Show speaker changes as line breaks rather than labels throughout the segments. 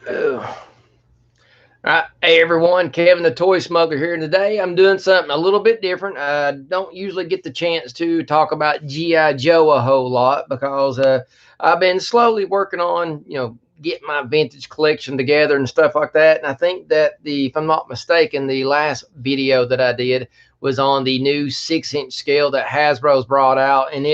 Oh. All right, hey everyone, Kevin the Toy Smuggler here. And today I'm doing something a little bit different. I don't usually get the chance to talk about G.I. Joe a whole lot because I've been slowly working on, getting my vintage collection together and stuff like that. And I think that if I'm not mistaken, the last video that I did was on the new 6-inch scale that Hasbro's brought out, and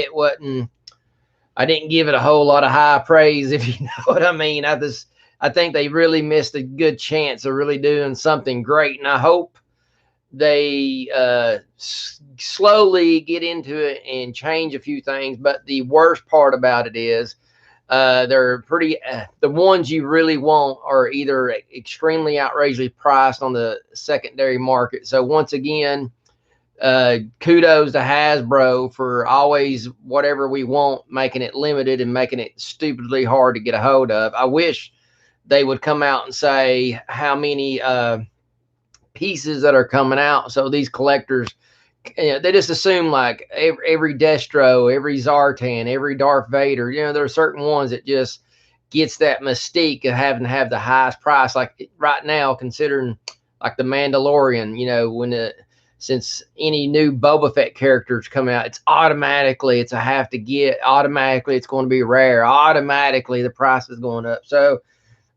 I didn't give it a whole lot of high praise, if you know what I mean. I think they really missed a good chance of really doing something great, and I hope they slowly get into it and change a few things. But the worst part about it is they're pretty. The ones you really want are either extremely outrageously priced on the secondary market. So once again, kudos to Hasbro for always whatever we want, making it limited and making it stupidly hard to get a hold of. I wish they would come out and say how many pieces that are coming out. So these collectors, they just assume like every Destro, every Zartan, every Darth Vader. There are certain ones that just gets that mystique of having to have the highest price. Like right now, considering like the Mandalorian, since any new Boba Fett characters come out, it's a have to get. Automatically, it's going to be rare. Automatically, the price is going up. So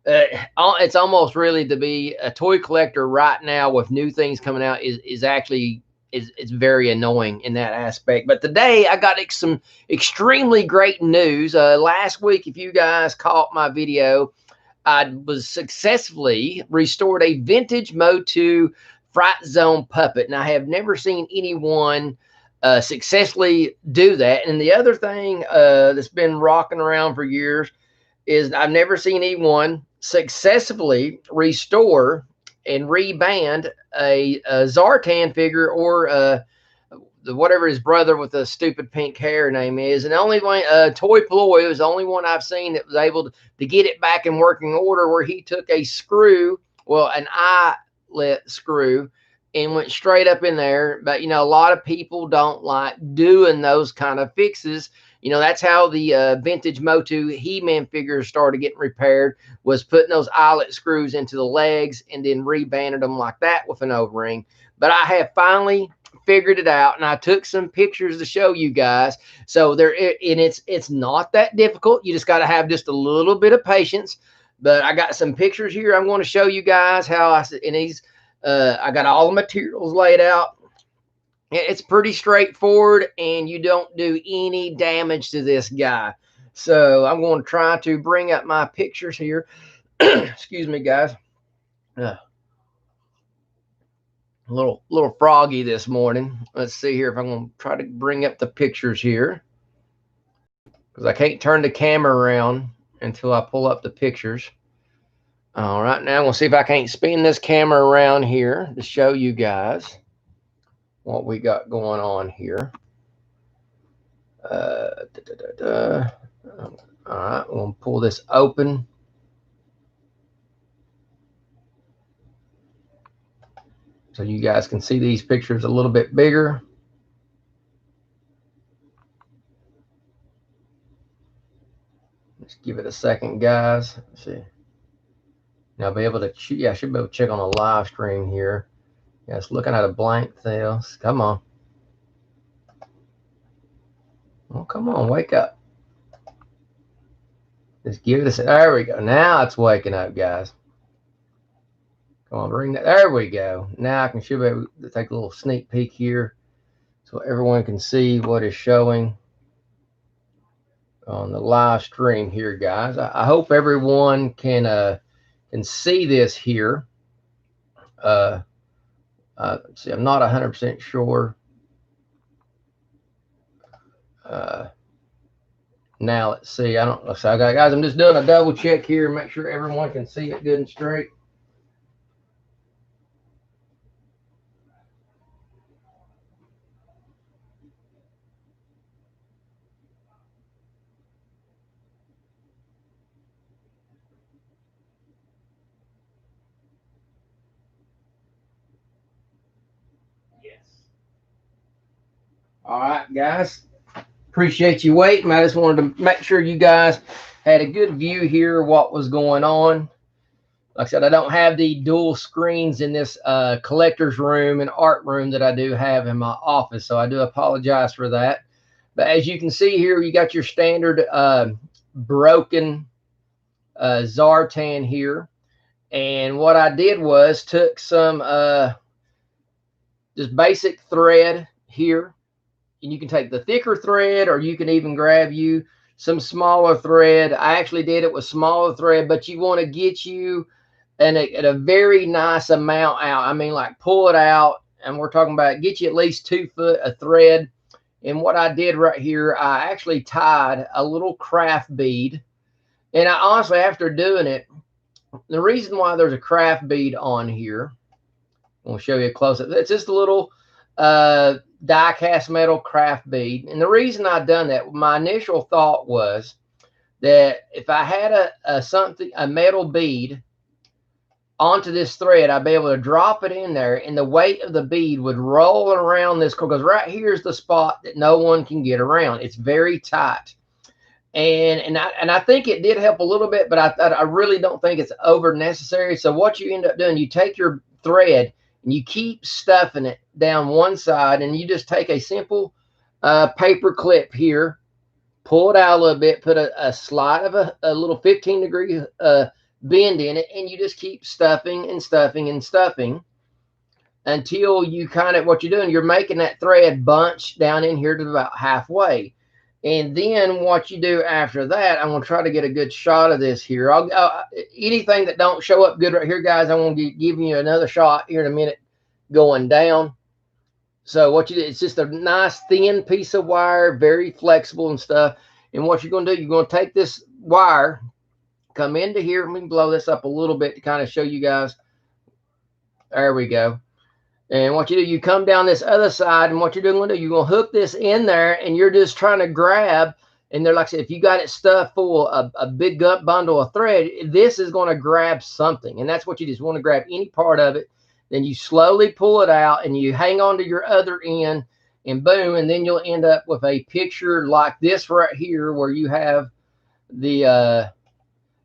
it's almost really to be a toy collector right now with new things coming out is actually it's very annoying in that aspect. But today I got some extremely great news. Last week, if you guys caught my video, I was successfully restored a vintage Motu Fright Zone puppet, and I have never seen anyone successfully do that. And the other thing that's been rocking around for years is I've never seen anyone successfully restore and reband a Zartan figure or whatever his brother with the stupid pink hair name is. And the only one, Toy Ploy was the only one I've seen that was able to get it back in working order, where he took a screw, an eyelet screw, and went straight up in there. But a lot of people don't like doing those kind of fixes. That's how the vintage Motu He-Man figures started getting repaired, was putting those eyelet screws into the legs and then rebanded them like that with an O-ring. But I have finally figured it out, and I took some pictures to show you guys. So it's not that difficult. You just got to have just a little bit of patience. But I got some pictures here. I'm going to show you guys how I got all the materials laid out. It's pretty straightforward, and you don't do any damage to this guy. So I'm going to try to bring up my pictures here. Excuse me, guys. A little froggy this morning. Let's see here if I'm going to try to bring up the pictures here, because I can't turn the camera around until I pull up the pictures. All right, now we'll see if I can't spin this camera around here to show you guys what we got going on here. All right, we're going to pull this open. So you guys can see these pictures a little bit bigger. Just give it a second, guys. Let's see. Now I'll be able to, I should be able to check on a live stream here. Yeah, it's looking at a blank thing. Come on. Oh, come on, wake up. Just give it a second. There we go. Now it's waking up, guys. Come on, bring that. There we go. Now I should be able to take a little sneak peek here so everyone can see what is showing on the live stream here, guys. I hope everyone can see this here. See, I'm not 100% sure. Now let's see. I don't know. So guys, I'm just doing a double check here, make sure everyone can see it good and straight. Yes. All right, guys. Appreciate you waiting. I just wanted to make sure you guys had a good view here of what was going on. Like I said, I don't have the dual screens in this collector's room and art room that I do have in my office, so I do apologize for that. But as you can see here, you got your standard broken Zartan here. And what I did was took some just basic thread here. And you can take the thicker thread, or you can even grab you some smaller thread. I actually did it with smaller thread, but you want to get you at a very nice amount out. I mean, like pull it out, and we're talking about get you at least 2 foot of thread. And what I did right here, I actually tied a little craft bead. And I honestly, after doing it, the reason why there's a craft bead on here, I'll show you a close up. It's just a little die cast metal craft bead. And the reason I done that, my initial thought was that if I had a metal bead onto this thread, I'd be able to drop it in there, and the weight of the bead would roll around this cord, because right here is the spot that no one can get around. It's very tight. And I think it did help a little bit, but I really don't think it's over necessary. So what you end up doing, you take your thread and you keep stuffing it down one side, and you just take a simple paper clip here, pull it out a little bit, put a slide of a little 15-degree bend in it, and you just keep stuffing and stuffing and stuffing until you kind of, what you're doing, you're making that thread bunch down in here to about halfway. And then what you do after that, I'm going to try to get a good shot of this here. Anything that don't show up good right here, guys, I'm going to give you another shot here in a minute going down. So what you do, it's just a nice thin piece of wire, very flexible and stuff. And what you're going to do, you're going to take this wire, come into here. Let me blow this up a little bit to kind of show you guys. There we go. And what you do, you come down this other side, and what you're doing, you're going to hook this in there, and you're just trying to grab. And they're like I said, if you got it stuffed full of a big gut bundle of thread, this is going to grab something. And that's what you just want to grab any part of it. Then you slowly pull it out, and you hang on to your other end, and boom, and then you'll end up with a picture like this right here, where you have the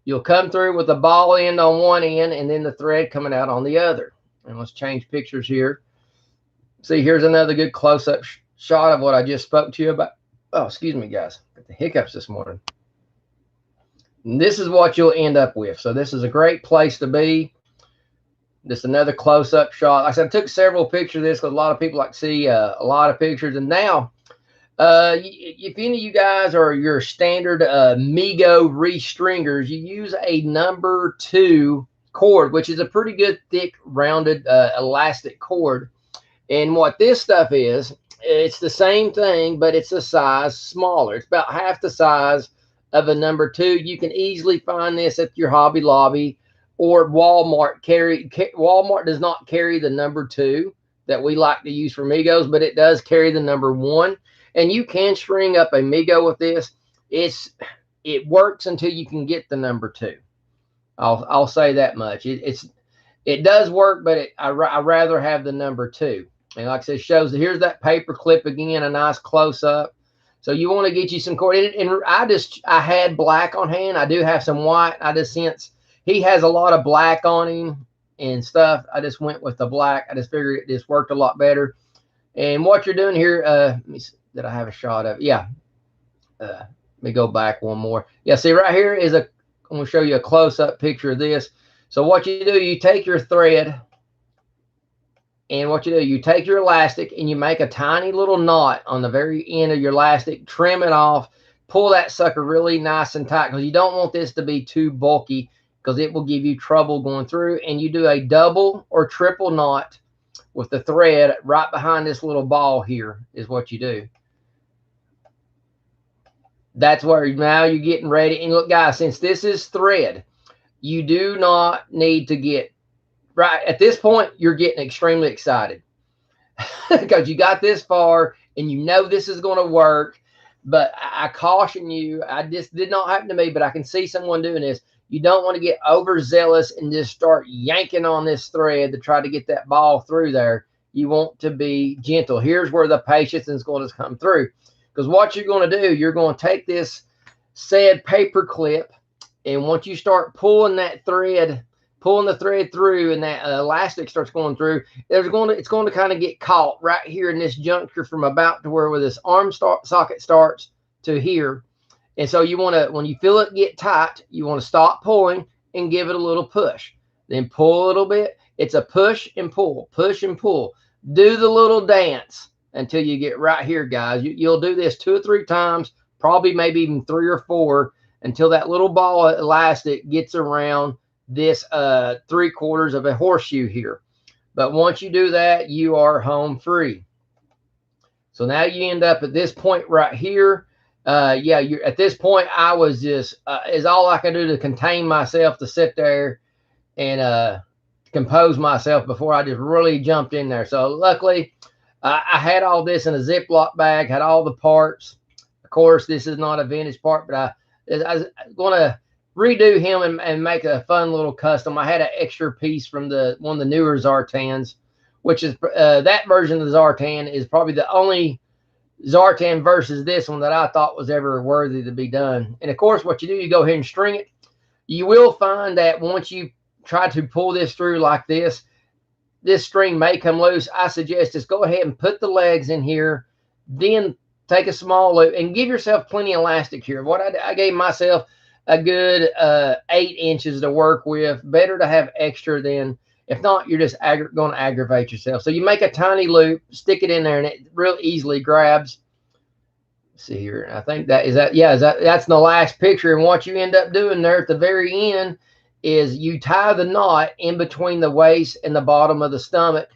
you'll come through with the ball end on one end, and then the thread coming out on the other. And let's change pictures here. See, here's another good close-up shot of what I just spoke to you about. Oh, excuse me, guys. Got the hiccups this morning. And this is what you'll end up with. So this is a great place to be. Just another close-up shot. Like I said, I took several pictures of this because a lot of people like to see a lot of pictures. And now, if any of you guys are your standard Mego restringers, you use a number 2 cord, which is a pretty good thick rounded elastic cord. And what this stuff is, it's the same thing, but it's a size smaller. It's about half the size of a number 2. You can easily find this at your Hobby Lobby or Walmart. Walmart does not carry the number 2 that we like to use for Migos, but it does carry the number 1. And you can string up a Mego with this. It works until you can get the number 2. I'll say that much. It does work, but I rather have the number 2. And like I said, shows here's that paper clip again, a nice close up. So you want to get you some cord. And I had black on hand. I do have some white. I just sense he has a lot of black on him and stuff. I just went with the black. I just figured it just worked a lot better. And what you're doing here, let me see, did I have a shot of it? Yeah. Let me go back one more. Yeah, see right here is I'm going to show you a close-up picture of this. So what you do, you take your thread, and what you do, you take your elastic, and you make a tiny little knot on the very end of your elastic, trim it off, pull that sucker really nice and tight, because you don't want this to be too bulky, because it will give you trouble going through. And you do a double or triple knot with the thread right behind this little ball here is what you do. That's where now you're getting ready. And look, guys, since this is thread, you do not need to get right at this point. You're getting extremely excited because you got this far and you know this is going to work. But I caution you, this did not happen to me, but I can see someone doing this. You don't want to get overzealous and just start yanking on this thread to try to get that ball through there. You want to be gentle. Here's where the patience is going to come through. Because what you're going to do, you're going to take this said paper clip, and once you start pulling that thread pulling the thread through and that elastic starts going through, it's going to kind of get caught right here in this juncture from about to where this arm socket starts to here. And so you want to, when you feel it get tight, you want to stop pulling and give it a little push. Then pull a little bit. It's a push and pull, push and pull. Do the little dance until you get right here, guys. You'll do this 2 or 3 times, probably maybe even 3 or 4, until that little ball of elastic gets around this 3/4 of a horseshoe here. But once you do that, you are home free. So now you end up at this point right here. Yeah, you're at this point. I was just is all I could do to contain myself, to sit there and compose myself before I just really jumped in there. So luckily, I had all this in a Ziploc bag, had all the parts. Of course, this is not a vintage part, but I was going to redo him and make a fun little custom. I had an extra piece from one of the newer Zartans, which is that version of the Zartan is probably the only Zartan versus this one that I thought was ever worthy to be done. And of course, what you do, you go ahead and string it. You will find that once you try to pull this through like this string may come loose. I suggest just go ahead and put the legs in here, then take a small loop and give yourself plenty of elastic here. What I gave myself a good 8 inches to work with. Better to have extra than, if not, you're just going to aggravate yourself. So you make a tiny loop, stick it in there, and it real easily grabs. Let's see here. I think that's the last picture. And what you end up doing there at the very end is you tie the knot in between the waist and the bottom of the stomach.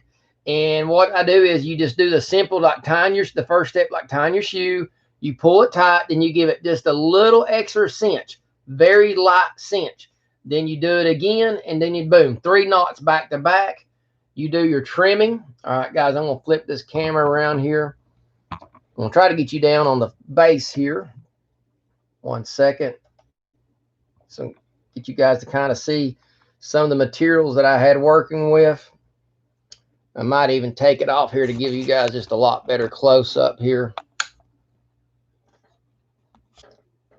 And what I do is you just do the simple, like the first step, like tying your shoe. You pull it tight, then you give it just a little extra cinch, very light cinch. Then you do it again, and then you boom, 3 knots back to back. You do your trimming. All right, guys, I'm going to flip this camera around here. I'm going to try to get you down on the base here. 1 second. So get you guys to kind of see some of the materials that I had working with. I might even take it off here to give you guys just a lot better close up here.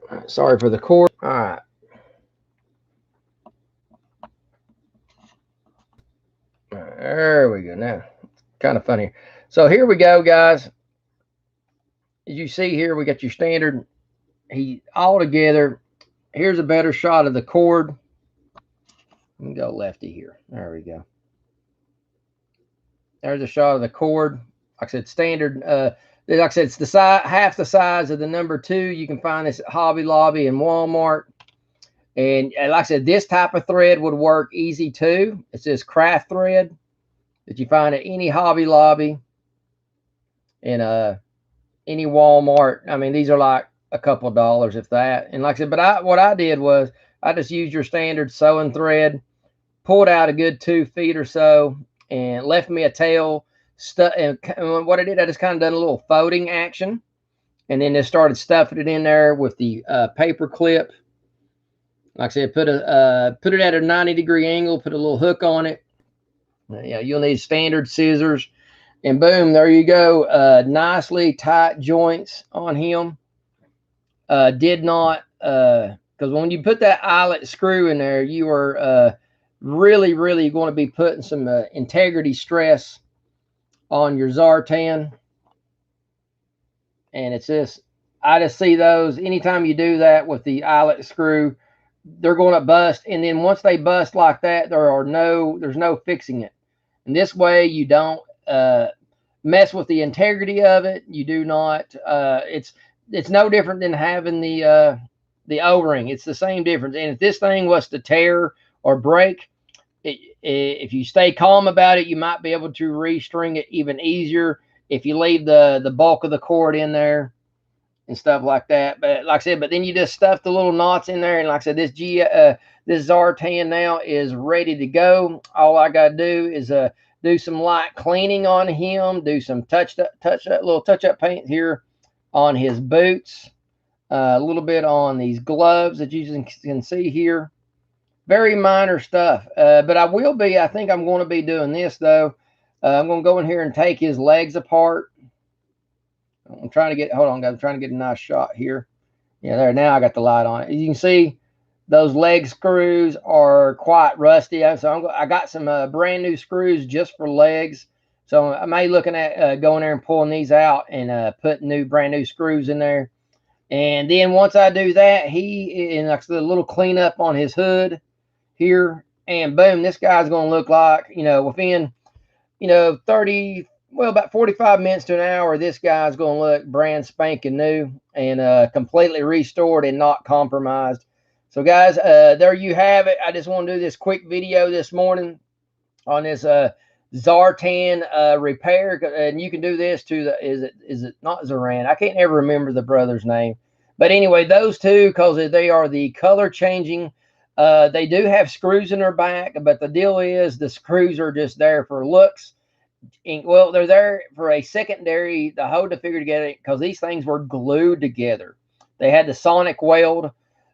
All right, sorry for the cord. All right. There we go. Now, kind of funny. So here we go, guys. As you see here, we got your standard. All together. Here's a better shot of the cord. Let me go lefty here. There we go. There's a shot of the cord. Like I said, standard. Like I said, it's the size, half the size of the number 2. You can find this at Hobby Lobby and Walmart. And like I said, this type of thread would work easy too. It's this craft thread that you find at any Hobby Lobby and any Walmart. I mean, these are like a couple dollars, if that. And like I said, but what I did was I just used your standard sewing thread, pulled out a good 2 feet or so, and left me a tail. And what I did, I just kind of done a little folding action, and then just started stuffing it in there with the paper clip. Like I said, put it at a 90-degree angle, put a little hook on it. Yeah, you'll need standard scissors, and boom, there you go. Nicely tight joints on him. Did not, because when you put that eyelet screw in there, you are really, really going to be putting some integrity stress on your Zartan. And it's just, I just see those, anytime you do that with the eyelet screw, they're going to bust. And then once they bust like that, there's no fixing it. And this way you don't mess with the integrity of it. You do not, it's no different than having the O-ring. It's the same difference. And if this thing was to tear or break, if you stay calm about it, you might be able to restring it even easier if you leave the bulk of the cord in there and stuff like that. But like I said, but then you just stuff the little knots in there, and like I said, this Zartan now is ready to go. All I got to do is do some light cleaning on him, do some little touch-up paint here on his boots, a little bit on these gloves that you can see here. Very minor stuff, but I think I'm going to be doing this though. I'm going to go in here and take his legs apart. Hold on, guys. I'm trying to get a nice shot here. Yeah, there. Now I got the light on it. You can see Those leg screws are quite rusty, so I got some brand new screws just for legs. So I may looking at going there and pulling these out and putting brand new screws in there. And then once I do that, and like a little cleanup on his hood here, and boom, this guy's going to look like, within, about 45 minutes to an hour, this guy's going to look brand spanking new and completely restored and not compromised. So guys, there you have it. I just want to do this quick video this morning on this Zartan repair, and you can do this to is it not Zaran? I can't ever remember the brother's name, but anyway, those two, because they are the color changing. They do have screws in their back, but the deal is the screws are just there for looks. Well, they're there for a secondary to hold the figure together, because these things were glued together. They had the sonic weld.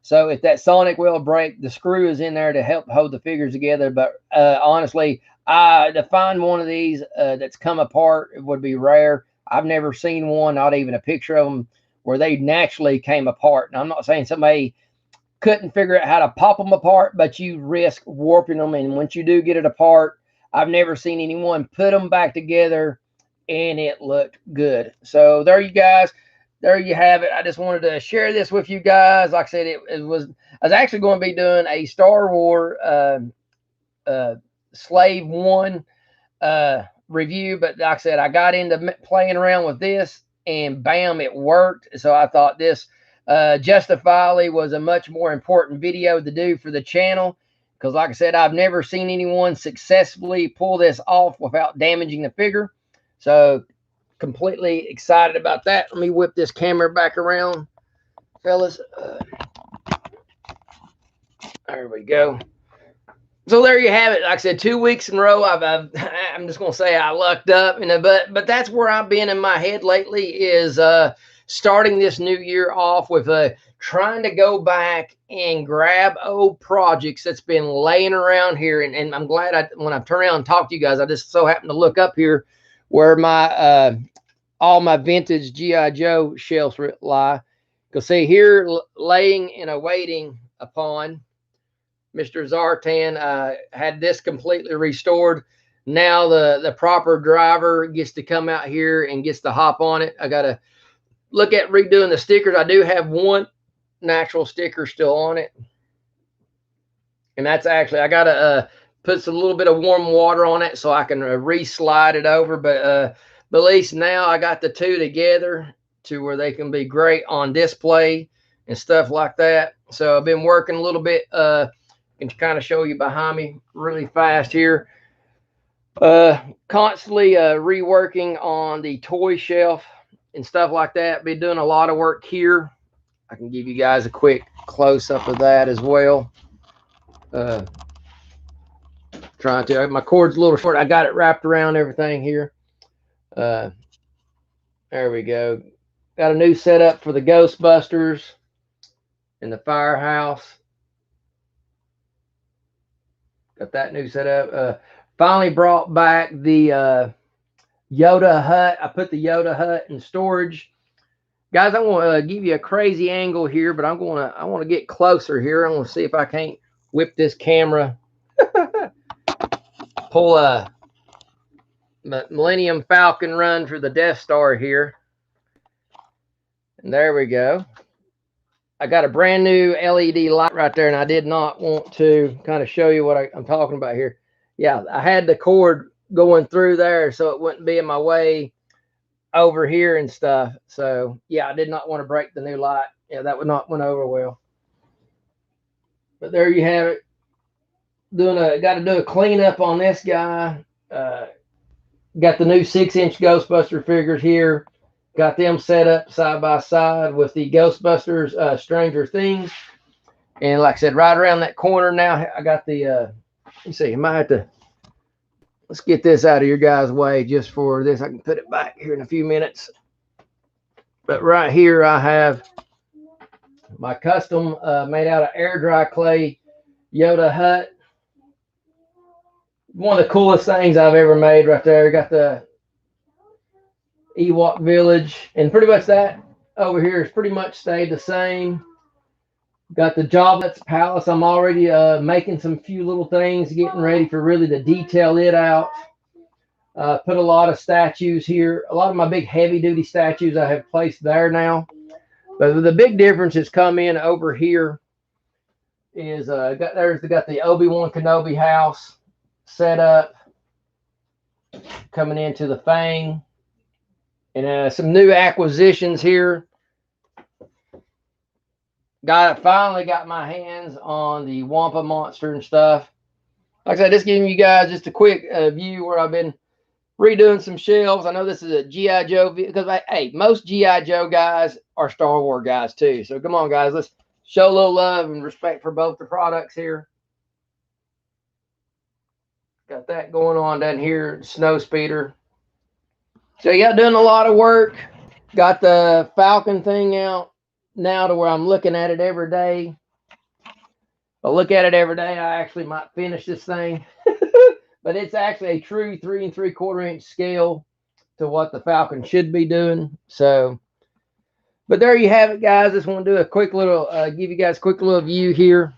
So if that sonic weld break, the screw is in there to help hold the figures together. But honestly, to find one of these that's come apart would be rare. I've never seen one, not even a picture of them, where they naturally came apart. Now, I'm not saying somebody couldn't figure out how to pop them apart, but you risk warping them. And once you do get it apart, I've never seen anyone put them back together and it looked good. So there you guys. There you have it. I just wanted to share this with you guys. Like I said, I was actually going to be doing a Star Wars Slave 1 review, but like I said, I got into playing around with this, and bam, it worked. So I thought this justifiably was a much more important video to do for the channel, because like I said, I've never seen anyone successfully pull this off without damaging the figure. So completely excited about that. Let me whip this camera back around, fellas. There we go. So there you have it. Like I said, 2 weeks in a row, I'm just gonna say I lucked up, but that's where I've been in my head lately, is starting this new year off with trying to go back and grab old projects that's been laying around here. And I'm glad when I turn around and talk to you guys, I just so happened to look up here where my all my vintage G.I. Joe shelves lie. Because see here, laying and awaiting upon Mr. Zartan, had this completely restored. Now the proper driver gets to come out here and gets to hop on it. I got to look at redoing the stickers. I do have one natural sticker still on it. And that's actually, I got to put a little bit of warm water on it so I can re-slide it over. But at least now I got the two together to where they can be great on display and stuff like that. So I've been working a little bit, can kind of show you behind me really fast here. Constantly reworking on the toy shelf and stuff like that. Been doing a lot of work here. I can give you guys a quick close-up of that as well. Trying to, my cord's a little short. I got it wrapped around everything here. There we go. Got a new setup for the Ghostbusters in the firehouse. Got that new setup. Finally brought back the Yoda Hut. I put the Yoda Hut in storage. Guys, I want to give you a crazy angle here, but I want to get closer here. I want to see if I can't whip this camera. Pull a Millennium Falcon run for the Death Star here. And there we go. I got a brand new LED light right there, and I did not want to kind of show you what I'm talking about here. Yeah, I had the cord going through there so it wouldn't be in my way over here and stuff. So yeah, I did not want to break the new light. Yeah, that would not went over well. But there you have it. Got to do a cleanup on this guy. Got the new 6-inch Ghostbuster figures here. Got them set up side by side with the Ghostbusters Stranger Things. And like I said, right around that corner now, I got the, let's see, I might have to, let's get this out of your guys' way just for this. I can put it back here in a few minutes. But right here, I have my custom made out of air dry clay Yoda Hut. One of the coolest things I've ever made right there. Got the Ewok Village, and pretty much that over here has pretty much stayed the same. Got the Joblets Palace. I'm already making some few little things, getting ready for really to detail it out. Put a lot of statues here. A lot of my big heavy duty statues I have placed there now. But the big difference has come in over here is got the Obi-Wan Kenobi house set up, coming into the Fang, and some new acquisitions here. Finally got my hands on the Wampa monster and stuff. Like I said, just giving you guys just a quick view where I've been redoing some shelves. I know this is a G.I. Joe, because hey, most G.I. Joe guys are Star Wars guys too. So come on, guys, let's show a little love and respect for both the products here. Got that going on down here, Snow Speeder. So yeah, doing a lot of work. Got the Falcon thing out now to where I'm looking at it every day. If I look at it every day, I actually might finish this thing. But it's actually a true 3 3/4 inch scale to what the Falcon should be doing. So, but there you have it, guys. Just want to do a quick little, give you guys a quick little view here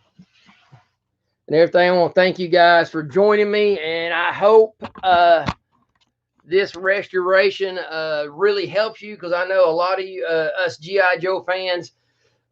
and everything. I want to thank you guys for joining me, and I hope this restoration really helps you, because I know a lot of you, us G.I. Joe fans,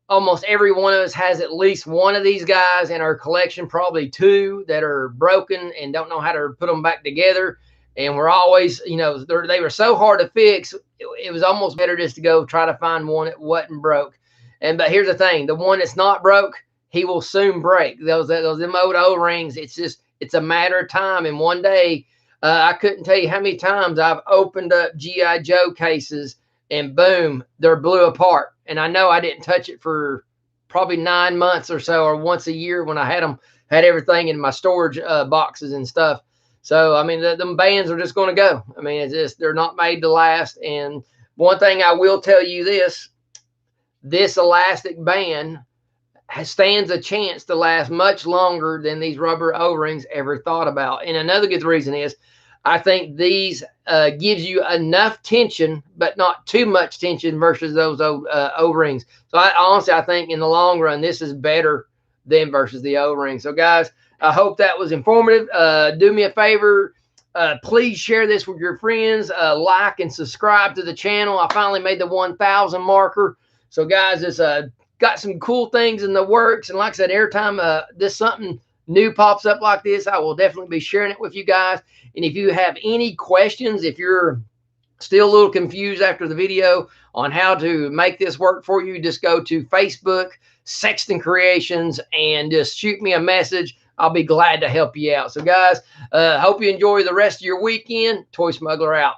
almost every one of us has at least one of these guys in our collection, probably two that are broken and don't know how to put them back together. And we're always, you know, they were so hard to fix. It was almost better just to go try to find one that wasn't broke. But here's the thing: the one that's not broke, he will soon break. Those them old O-rings. It's a matter of time. And one day, I couldn't tell you how many times I've opened up G.I. Joe cases and boom, they're blew apart. And I know I didn't touch it for probably 9 months or so, or once a year when I had everything in my storage boxes and stuff. So, I mean, them bands are just going to go. I mean, they're not made to last. And one thing I will tell you this elastic band stands a chance to last much longer than these rubber O-rings ever thought about. And another good reason is I think these gives you enough tension, but not too much tension versus those O-rings. So honestly, I think in the long run, this is better than versus the O-rings. So guys, I hope that was informative. Do me a favor. Please share this with your friends. Like and subscribe to the channel. I finally made the 1,000 marker. So guys, it's got some cool things in the works. And like I said, every time this something new pops up like this, I will definitely be sharing it with you guys. And if you have any questions, if you're still a little confused after the video on how to make this work for you, just go to Facebook, Sexton Creations, and just shoot me a message. I'll be glad to help you out. So guys, hope you enjoy the rest of your weekend. Toy Smuggler out.